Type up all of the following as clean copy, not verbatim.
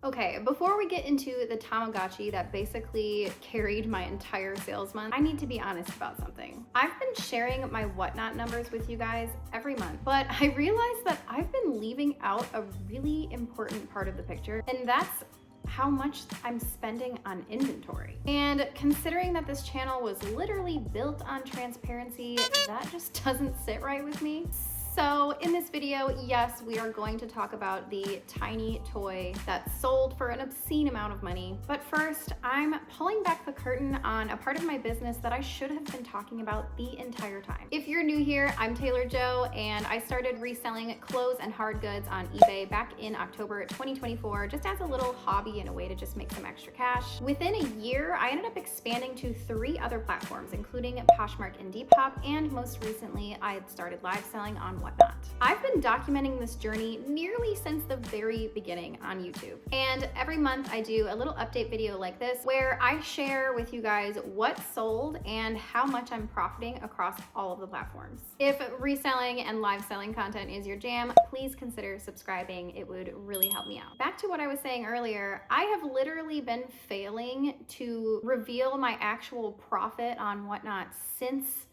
Okay, before we get into the Tamagotchi that basically carried my entire sales month, I need to be honest about something. I've been sharing my whatnot numbers with you guys every month, but I realized that I've been leaving out a really important part of the picture, and that's how much I'm spending on inventory. And considering that this channel was literally built on transparency, that just doesn't sit right with me. So in this video, yes, we are going to talk about the tiny toy that sold for an obscene amount of money. But first, I'm pulling back the curtain on a part of my business that I should have been talking about the entire time. If you're new here, I'm Taylor Jo, and I started reselling clothes and hard goods on eBay back in October 2024, just as a little hobby and a way to just make some extra cash. Within a year, I ended up expanding to 3 other platforms, including Poshmark and Depop, and most recently, I had started live selling on whatnot. I've been documenting this journey nearly since the very beginning on YouTube. And every month I do a little update video like this where I share with you guys what sold and how much I'm profiting across all of the platforms. If reselling and live selling content is your jam, please consider subscribing. It would really help me out. Back to what I was saying earlier, I have literally been failing to reveal my actual profit on whatnot since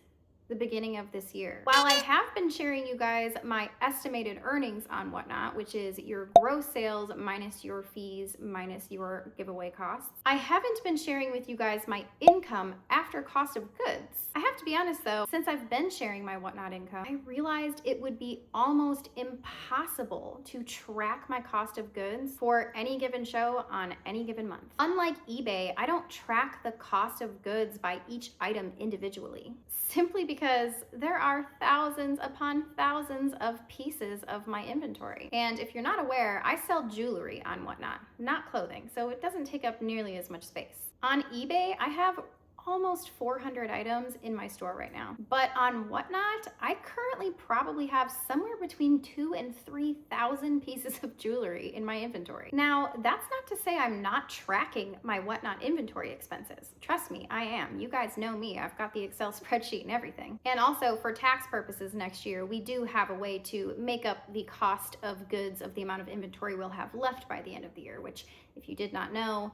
the beginning of this year. While I have been sharing you guys my estimated earnings on whatnot, which is your gross sales minus your fees minus your giveaway costs, I haven't been sharing with you guys my income after cost of goods. I have to be honest though, since I've been sharing my whatnot income, I realized it would be almost impossible to track my cost of goods for any given show on any given month. Unlike eBay, I don't track the cost of goods by each item individually, simply because there are thousands upon thousands of pieces of my inventory. And if you're not aware, I sell jewelry on whatnot, not clothing, so it doesn't take up nearly as much space. On eBay, I have almost 400 items in my store right now. But on whatnot, I currently probably have somewhere between 2,000 and 3,000 pieces of jewelry in my inventory. Now, that's not to say I'm not tracking my whatnot inventory expenses. Trust me, I am. You guys know me. I've got the Excel spreadsheet and everything. And also for tax purposes next year, we do have a way to make up the cost of goods of the amount of inventory we'll have left by the end of the year, which if you did not know,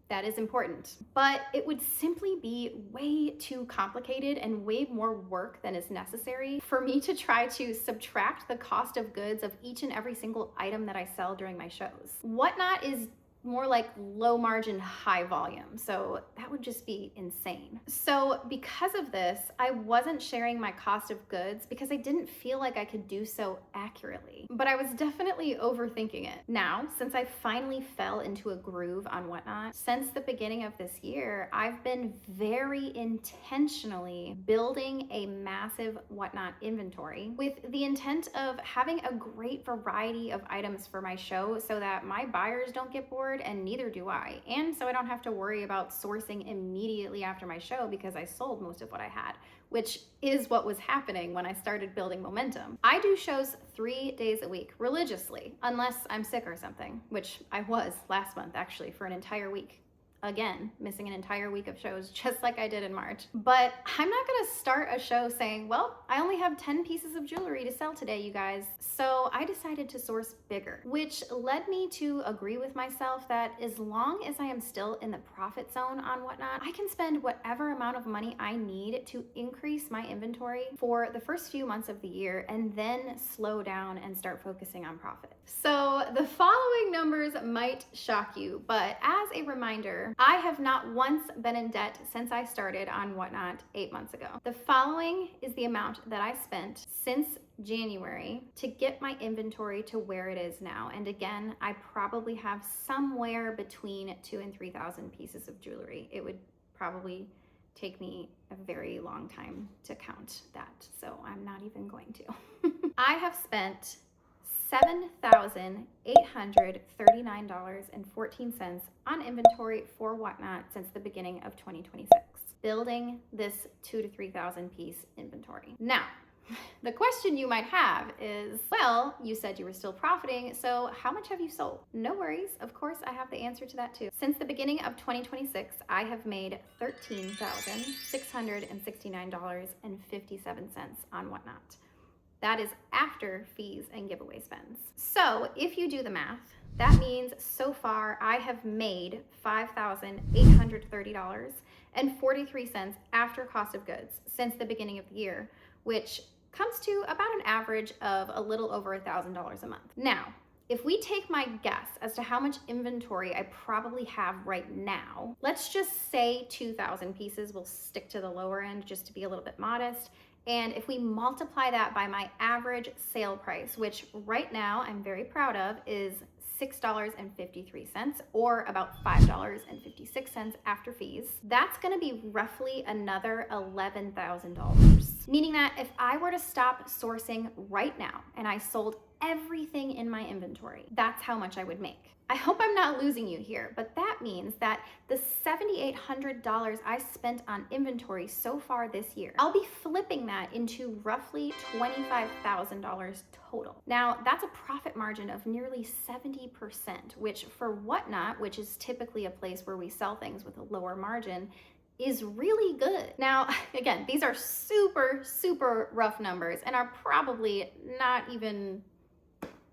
that is important. But it would simply be way too complicated and way more work than is necessary for me to try to subtract the cost of goods of each and every single item that I sell during my shows. Whatnot is more like low margin, high volume. So that would just be insane. So because of this, I wasn't sharing my cost of goods because I didn't feel like I could do so accurately, but I was definitely overthinking it. Now, since I finally fell into a groove on whatnot, since the beginning of this year, I've been very intentionally building a massive whatnot inventory with the intent of having a great variety of items for my show so that my buyers don't get bored and neither do I. And so I don't have to worry about sourcing immediately after my show because I sold most of what I had, which is what was happening when I started building momentum. I do shows 3 days a week religiously, unless I'm sick or something, which I was last month actually for an entire week. Again, missing an entire week of shows just like I did in March. But I'm not gonna start a show saying, well, I only have 10 pieces of jewelry to sell today, you guys. So I decided to source bigger, which led me to agree with myself that as long as I am still in the profit zone on whatnot, I can spend whatever amount of money I need to increase my inventory for the first few months of the year and then slow down and start focusing on profit. So the following numbers might shock you, but as a reminder, I have not once been in debt since I started on whatnot 8 months ago. The following is the amount that I spent since January to get my inventory to where it is now. And again, I probably have somewhere between 2,000 and 3,000 pieces of jewelry. It would probably take me a very long time to count that, so I'm not even going to. I have spent $7,839.14 on inventory for whatnot since the beginning of 2026, building this 2,000 to 3,000 piece inventory. Now, the question you might have is, well, you said you were still profiting, so how much have you sold? No worries, of course I have the answer to that too. Since the beginning of 2026, I have made $13,669.57 on whatnot. That is after fees and giveaway spends. So if you do the math, that means so far I have made $5,830.43 after cost of goods since the beginning of the year, which comes to about an average of a little over $1,000 a month. Now, if we take my guess as to how much inventory I probably have right now, let's just say 2,000 pieces. We'll stick to the lower end just to be a little bit modest. And if we multiply that by my average sale price, which right now I'm very proud of, is $6.53, or about $5.56 after fees, that's gonna be roughly another $11,000. Meaning that if I were to stop sourcing right now and I sold everything in my inventory, that's how much I would make. I hope I'm not losing you here, but that means that the $7,800 I spent on inventory so far this year, I'll be flipping that into roughly $25,000 total. Now, that's a profit margin of nearly 70%, which for Whatnot, which is typically a place where we sell things with a lower margin, is really good. Now, again, these are super, super rough numbers and are probably not even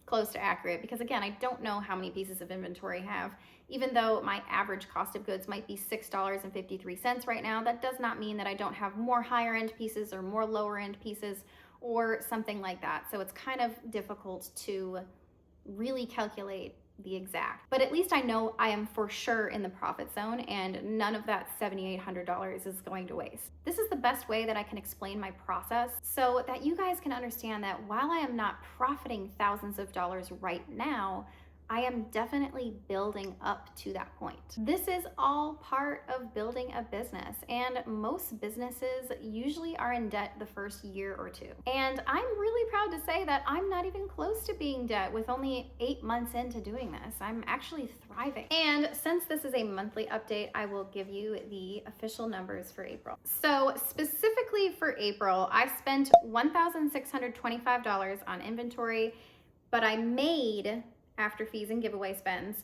close to accurate because, again, I don't know how many pieces of inventory I have. Even though my average cost of goods might be $6.53 right now, that does not mean that I don't have more higher end pieces or more lower end pieces or something like that. So it's kind of difficult to really calculate the exact, but at least I know I am for sure in the profit zone and none of that $7,800 is going to waste. This is the best way that I can explain my process so that you guys can understand that while I am not profiting thousands of dollars right now, I am definitely building up to that point. This is all part of building a business, and most businesses usually are in debt the first year or two. And I'm really proud to say that I'm not even close to being debt with only 8 months into doing this. I'm actually thriving. And since this is a monthly update, I will give you the official numbers for April. So specifically for April, I spent $1,625 on inventory, but I made, after fees and giveaway spends,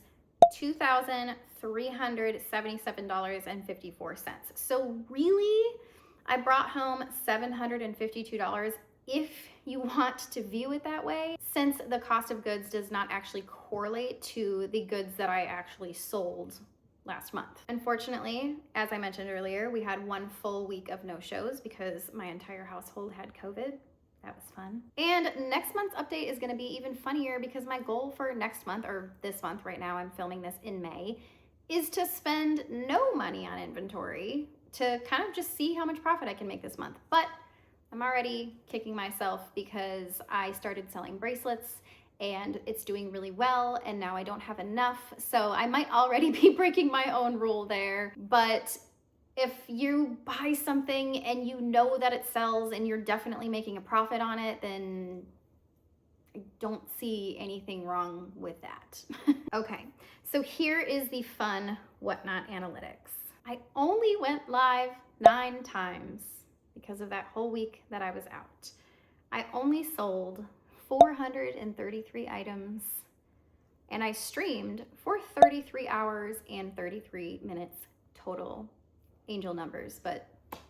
$2,377.54. So really, I brought home $752 if you want to view it that way, since the cost of goods does not actually correlate to the goods that I actually sold last month. Unfortunately, as I mentioned earlier, we had 1 full week of no shows because my entire household had COVID. That was fun. And next month's update is gonna be even funnier because my goal for next month, or this month right now, I'm filming this in May, is to spend no money on inventory to kind of just see how much profit I can make this month. But I'm already kicking myself because I started selling bracelets and it's doing really well, and now I don't have enough. So I might already be breaking my own rule there, but if you buy something and you know that it sells and you're definitely making a profit on it, then I don't see anything wrong with that. Okay, so here is the fun Whatnot analytics. I only went live 9 times because of that whole week that I was out. I only sold 433 items and I streamed for 33 hours and 33 minutes total. Angel numbers, but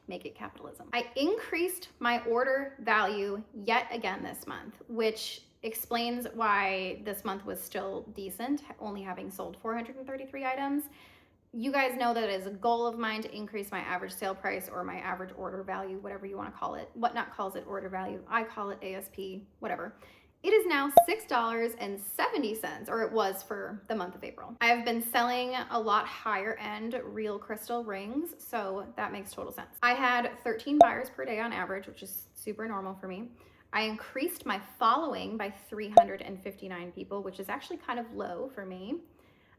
make it capitalism. I increased my order value yet again this month, which explains why this month was still decent, only having sold 433 items. You guys know that it is a goal of mine to increase my average sale price or my average order value, whatever you want to call it. Whatnot calls it order value. I call it ASP, whatever. It is now $6.70, or it was for the month of April. I have been selling a lot higher end real crystal rings, so that makes total sense. I had 13 buyers per day on average, which is super normal for me. I increased my following by 359 people, which is actually kind of low for me.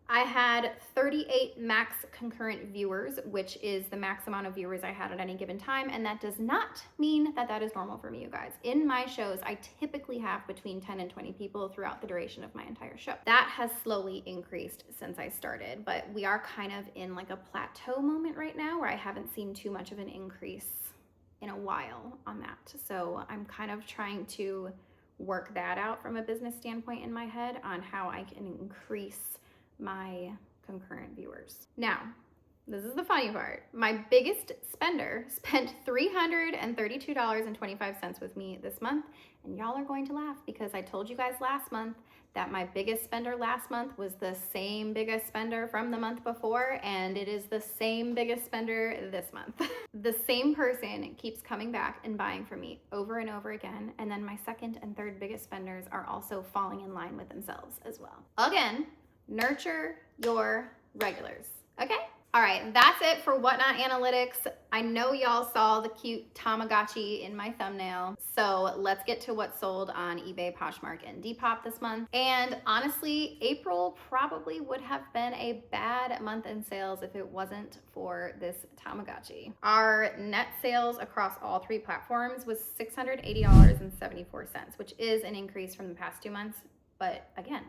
I had 38 max concurrent viewers, which is the max amount of viewers I had at any given time. And that does not mean that that is normal for me, you guys. In my shows, I typically have between 10 and 20 people throughout the duration of my entire show. That has slowly increased since I started, but we are kind of in like a plateau moment right now where I haven't seen too much of an increase in a while on that. So I'm kind of trying to work that out from a business standpoint in my head on how I can increase my concurrent viewers. Now, this is the funny part. My biggest spender spent $332.25 with me this month. And y'all are going to laugh because I told you guys last month that my biggest spender last month was the same biggest spender from the month before, and it is the same biggest spender this month. The same person keeps coming back and buying from me over and over again, and then my second and third biggest spenders are also falling in line with themselves as well. Again, nurture your regulars, okay? All right, that's it for Whatnot Analytics. I know y'all saw the cute Tamagotchi in my thumbnail, so let's get to what sold on eBay, Poshmark, and Depop this month. And honestly, April probably would have been a bad month in sales if it wasn't for this Tamagotchi. Our net sales across all three platforms was $680.74, which is an increase from the past 2 months, but again,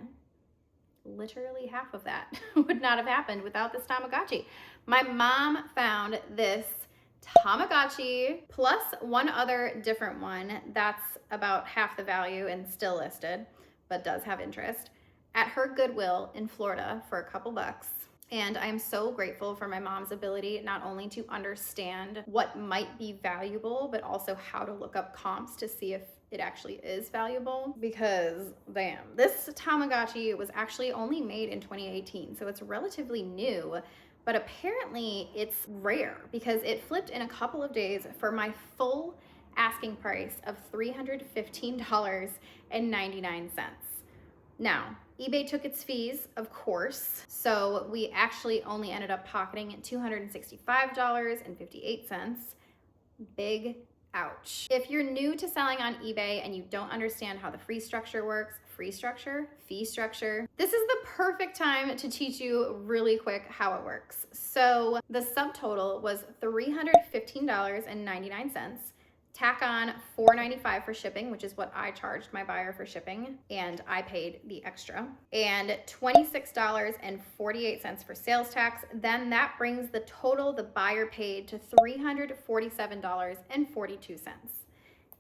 literally half of that would not have happened without this Tamagotchi. My mom found this Tamagotchi plus one other different one that's about half the value and still listed, but does have interest, at her Goodwill in Florida for a couple bucks. And I'm so grateful for my mom's ability not only to understand what might be valuable, but also how to look up comps to see if it actually is valuable, because damn, this Tamagotchi was actually only made in 2018, so it's relatively new, but apparently it's rare because it flipped in a couple of days for my full asking price of $315.99. Now, eBay took its fees, of course, so we actually only ended up pocketing $265.58. Big ouch. If you're new to selling on eBay and you don't understand how the fee structure works, this is the perfect time to teach you really quick how it works. So the subtotal was $315.99. Tack on $4.95 for shipping, which is what I charged my buyer for shipping, and I paid the extra, and $26.48 for sales tax. Then that brings the total the buyer paid to $347.42.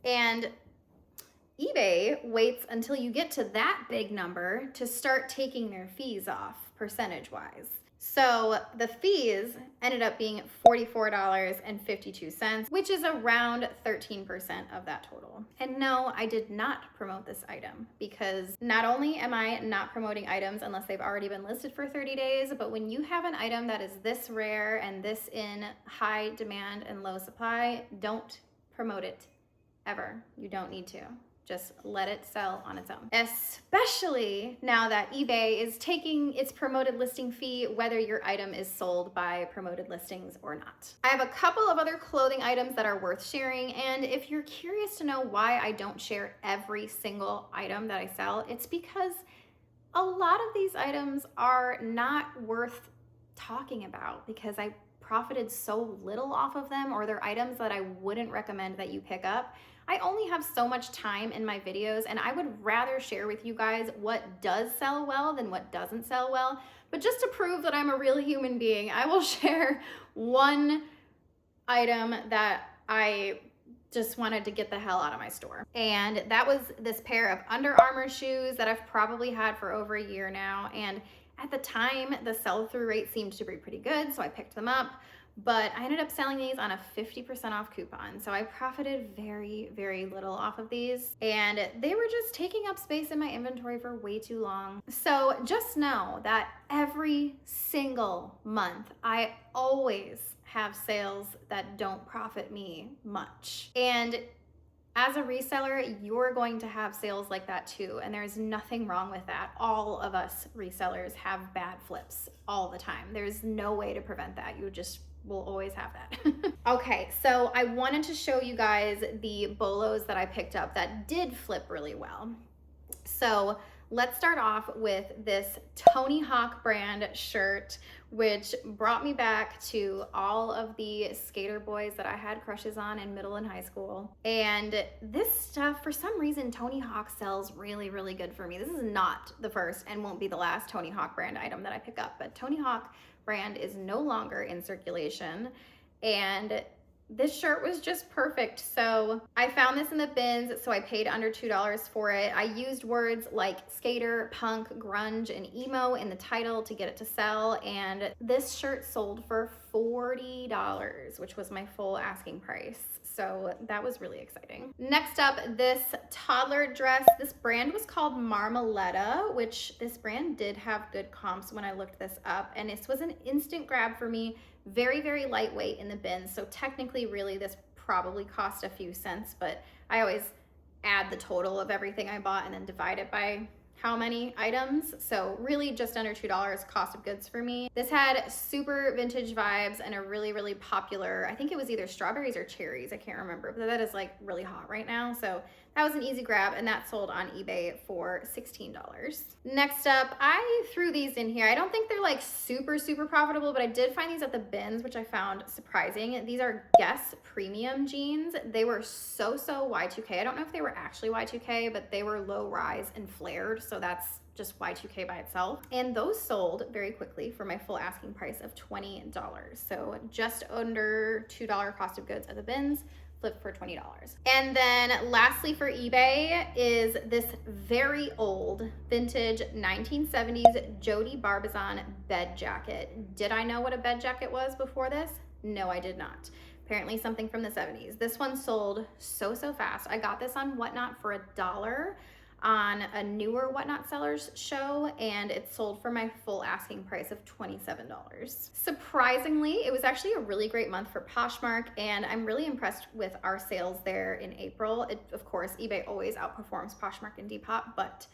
And eBay waits until you get to that big number to start taking their fees off percentage-wise. So the fees ended up being $44.52, which is around 13% of that total. And no, I did not promote this item because not only am I not promoting items unless they've already been listed for 30 days, but when you have an item that is this rare and this in high demand and low supply, don't promote it ever. You don't need to. Just let it sell on its own. Especially now that eBay is taking its promoted listing fee, whether your item is sold by promoted listings or not. I have a couple of other clothing items that are worth sharing, and if you're curious to know why I don't share every single item that I sell, it's because a lot of these items are not worth talking about because I profited so little off of them, or they're items that I wouldn't recommend that you pick up. I only have so much time in my videos, and I would rather share with you guys what does sell well than what doesn't sell well. But just to prove that I'm a real human being, I will share one item that I just wanted to get the hell out of my store. And that was this pair of Under Armour shoes that I've probably had for over a year now. And at the time, the sell-through rate seemed to be pretty good, so I picked them up. But I ended up selling these on a 50% off coupon. So I profited very, very little off of these. And they were just taking up space in my inventory for way too long. So just know that every single month, I always have sales that don't profit me much. And as a reseller, you're going to have sales like that too, and there's nothing wrong with that. All of us resellers have bad flips all the time. There's no way to prevent that. You just will always have that. Okay, so I wanted to show you guys the bolos that I picked up that did flip really well. So let's start off with this Tony Hawk brand shirt, which brought me back to all of the skater boys that I had crushes on in middle and high school. And this stuff, for some reason, Tony Hawk sells really, really good for me. This is not the first and won't be the last Tony Hawk brand item that I pick up, but Tony Hawk brand is no longer in circulation. And This shirt was just perfect. So I found this in the bins, so I paid under $2 for it. I used words like skater, punk, grunge, and emo in the title to get it to sell. And this shirt sold for $40, which was my full asking price. So that was really exciting. Next up, this toddler dress. This brand was called Marmaletta, which this brand did have good comps when I looked this up. And this was an instant grab for me. Very, very lightweight in the bin. So technically, really, this probably cost a few cents, but I always add the total of everything I bought and then divide it by how many items. So really just under $2 cost of goods for me. This had super vintage vibes and a really, really popular, I think it was either strawberries or cherries, I can't remember, but that is like really hot right now. So that was an easy grab, and that sold on eBay for $16. Next up, I threw these in here. I don't think they're like super, super profitable, but I did find these at the bins, which I found surprising. These are Guess Premium jeans. They were so Y2K. I don't know if they were actually Y2K, but they were low rise and flared, so that's just Y2K by itself. And those sold very quickly for my full asking price of $20. So just under $2 cost of goods at the bins, flipped for $20. And then lastly for eBay is this very old vintage 1970s Jody Barbizon bed jacket. Did I know what a bed jacket was before this? No, I did not. Apparently something from the 70s. This one sold so fast. I got this on Whatnot for $1 on a newer Whatnot Sellers show, and it sold for my full asking price of $27. Surprisingly, it was actually a really great month for Poshmark, and I'm really impressed with our sales there in April. Of course, eBay always outperforms Poshmark and Depop, but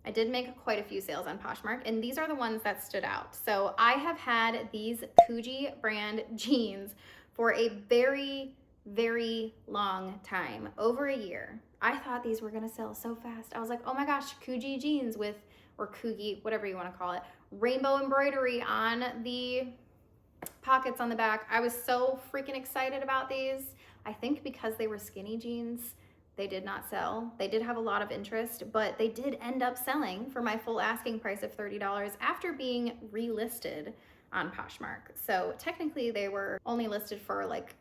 I did make quite a few sales on Poshmark, and these are the ones that stood out. So I have had these Coogee brand jeans for a very, very long time, over a year. I thought these were gonna sell so fast. I was like, oh my gosh, Coogee jeans with, or Coogee, whatever you wanna call it, rainbow embroidery on the pockets on the back. I was so freaking excited about these. I think because they were skinny jeans, they did not sell. They did have a lot of interest, but they did end up selling for my full asking price of $30 after being relisted on Poshmark. So technically they were only listed for like,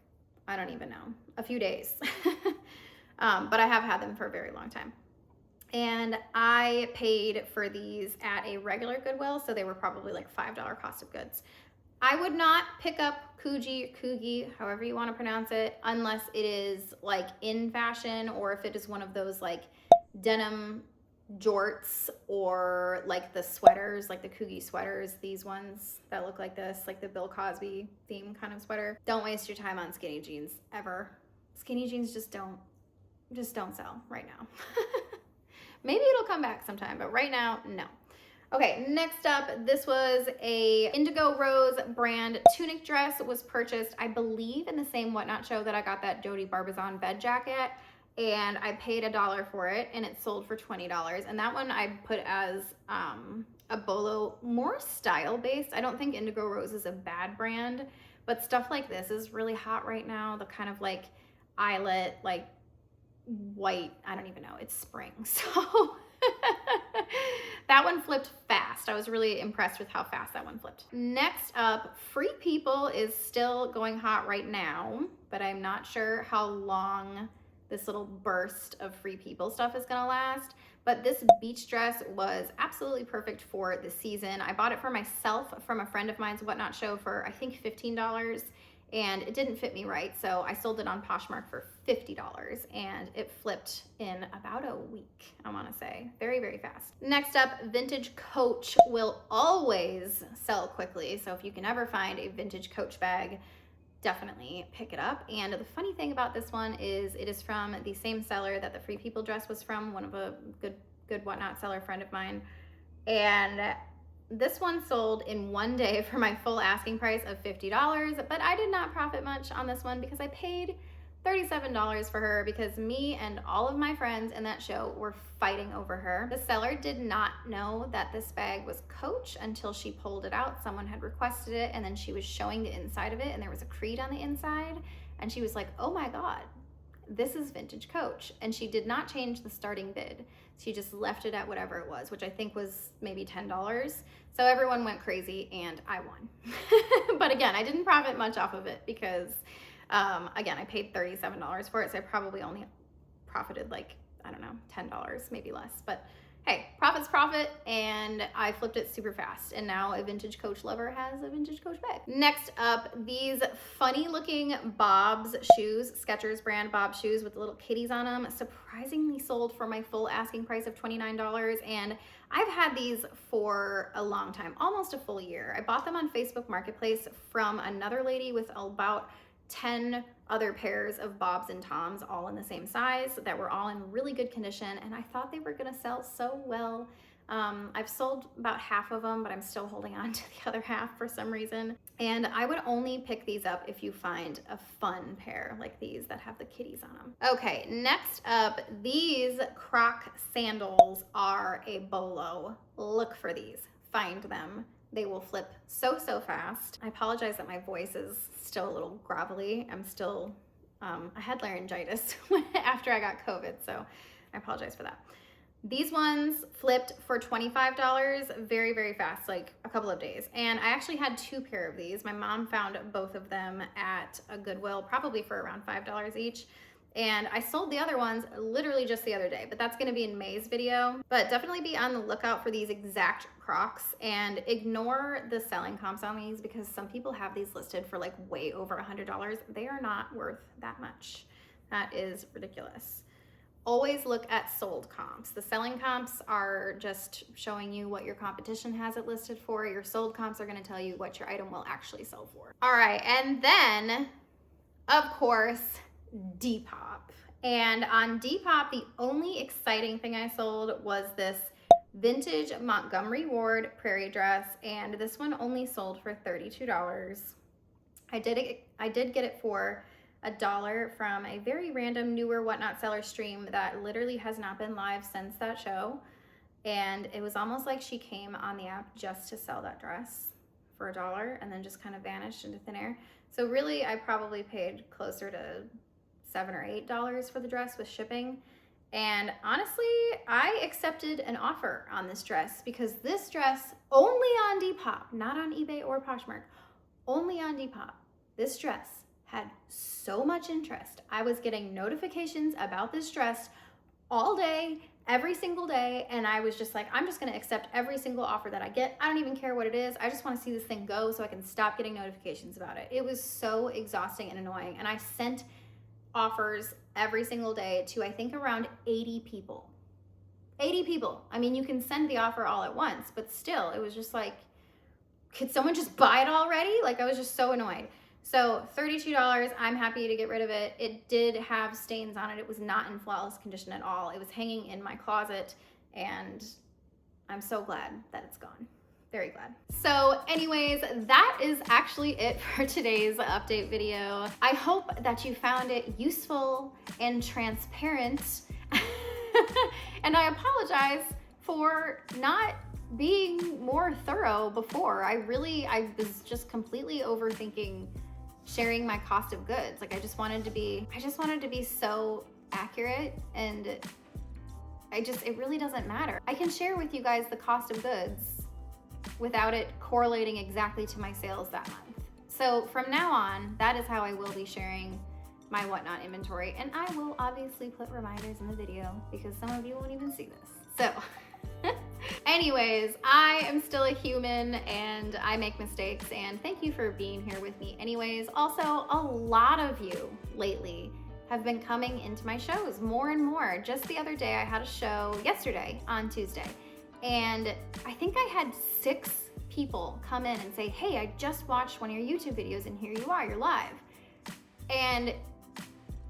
I don't even know, a few days. But I have had them for a very long time. And I paid for these at a regular Goodwill, so they were probably like $5 cost of goods. I would not pick up Coogee, however you want to pronounce it, unless it is like in fashion, or if it is one of those like denim jorts, or like the sweaters, like the Coogee sweaters, these ones that look like this, like the Bill Cosby theme kind of sweater. Don't waste your time on skinny jeans ever. Skinny jeans just don't sell right now. Maybe it'll come back sometime, but right now, no. Okay, next up, this was a Indigo Rose brand tunic dress. It was purchased, I believe, in the same Whatnot show that I got that Jody Barbizon bed jacket, and I paid $1 for it, and it sold for $20. And that one I put as a BOLO, more style-based. I don't think Indigo Rose is a bad brand, but stuff like this is really hot right now. The kind of like eyelet, like white, I don't even know, it's spring. So that one flipped fast. I was really impressed with how fast that one flipped. Next up, Free People is still going hot right now, but I'm not sure how long this little burst of Free People stuff is gonna last. But this beach dress was absolutely perfect for the season. I bought it for myself from a friend of mine's Whatnot show for I think $15, and it didn't fit me right, so I sold it on Poshmark for $50, and it flipped in about a week, I wanna say. Very, very fast. Next up, vintage Coach will always sell quickly, so if you can ever find a vintage Coach bag, definitely pick it up. And the funny thing about this one is it is from the same seller that the Free People dress was from, one of a good Whatnot seller friend of mine, and this one sold in one day for my full asking price of $50, but I did not profit much on this one because I paid $37 for her because me and all of my friends in that show were fighting over her. The seller did not know that this bag was Coach until she pulled it out. Someone had requested it, and then she was showing the inside of it, and there was a creed on the inside, and she was like, oh my God, this is vintage Coach. And she did not change the starting bid. She just left it at whatever it was, which I think was maybe $10. So everyone went crazy and I won. But again, I didn't profit much off of it because Again, I paid $37 for it, so I probably only profited like, I don't know, $10, maybe less, but hey, profit's profit, and I flipped it super fast, and now a vintage Coach lover has a vintage Coach bag. Next up, these funny looking Bob's shoes, Skechers brand Bob shoes with little kitties on them, surprisingly sold for my full asking price of $29, and I've had these for a long time, almost a full year. I bought them on Facebook Marketplace from another lady with about 10 other pairs of Bobs and Toms, all in the same size, that were all in really good condition, and I thought they were gonna sell so well. I've sold about half of them, but I'm still holding on to the other half for some reason. And I would only pick these up if you find a fun pair like these that have the kitties on them. Okay, next up, these Croc sandals are a BOLO. Look for these, find them. They will flip so fast. I apologize that my voice is still a little gravelly. I'm still, I had laryngitis after I got COVID, so I apologize for that. These ones flipped for $25 very fast, like a couple of days. And I actually had 2 pair of these. My mom found both of them at a Goodwill, probably for around $5 each. And I sold the other ones literally just the other day, but that's gonna be in May's video. But definitely be on the lookout for these exact Crocs, and ignore the selling comps on these because some people have these listed for like way over $100. They are not worth that much. That is ridiculous. Always look at sold comps. The selling comps are just showing you what your competition has it listed for. Your sold comps are gonna tell you what your item will actually sell for. All right, and then, of course, Depop. And on Depop, the only exciting thing I sold was this vintage Montgomery Ward prairie dress, and this one only sold for $32. I did get it for $1 from a very random newer Whatnot seller stream that literally has not been live since that show, and it was almost like she came on the app just to sell that dress for $1 and then just kind of vanished into thin air. So really, I probably paid closer to $7 or $8 for the dress with shipping. And honestly, I accepted an offer on this dress because this dress, only on Depop, not on eBay or Poshmark, only on Depop, this dress had so much interest. I was getting notifications about this dress all day, every single day, and I was just like, I'm just gonna accept every single offer that I get. I don't even care what it is. I just wanna see this thing go so I can stop getting notifications about it. It was so exhausting and annoying, and I sent offers every single day to, I think, around 80 people. 80 people. I mean, you can send the offer all at once, but still, it was just like, could someone just buy it already? Like, I was just so annoyed. So $32, I'm happy to get rid of it. It did have stains on it. It was not in flawless condition at all. It was hanging in my closet, and I'm so glad that it's gone. Very glad. So anyways, that is actually it for today's update video. I hope that you found it useful and transparent. And I apologize for not being more thorough before. I was just completely overthinking sharing my cost of goods. Like I just wanted to be so accurate, and it really doesn't matter. I can share with you guys the cost of goods without it correlating exactly to my sales that month. So from now on, that is how I will be sharing my Whatnot inventory. And I will obviously put reminders in the video because some of you won't even see this. So anyways, I am still a human and I make mistakes, and thank you for being here with me anyways. Also, a lot of you lately have been coming into my shows more and more. Just the other day, I had a show yesterday on Tuesday, and I think I had 6 people come in and say, hey, I just watched one of your YouTube videos and here you are, you're live. And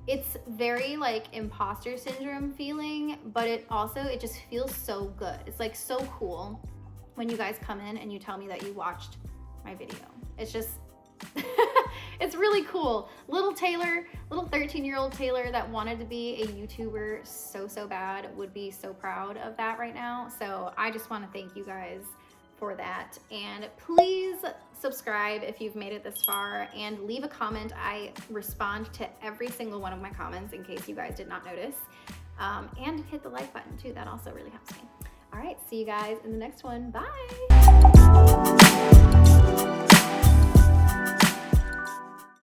it's very like imposter syndrome feeling, but it just feels so good. It's like so cool when you guys come in and you tell me that you watched my video. It's just, it's really cool. Little 13-year-old Taylor that wanted to be a YouTuber so bad would be so proud of that right now. So I just want to thank you guys for that. And please subscribe if you've made it this far, and leave a comment. I respond to every single one of my comments in case you guys did not notice. And hit the like button too. That also really helps me. All right, see you guys in the next one. Bye.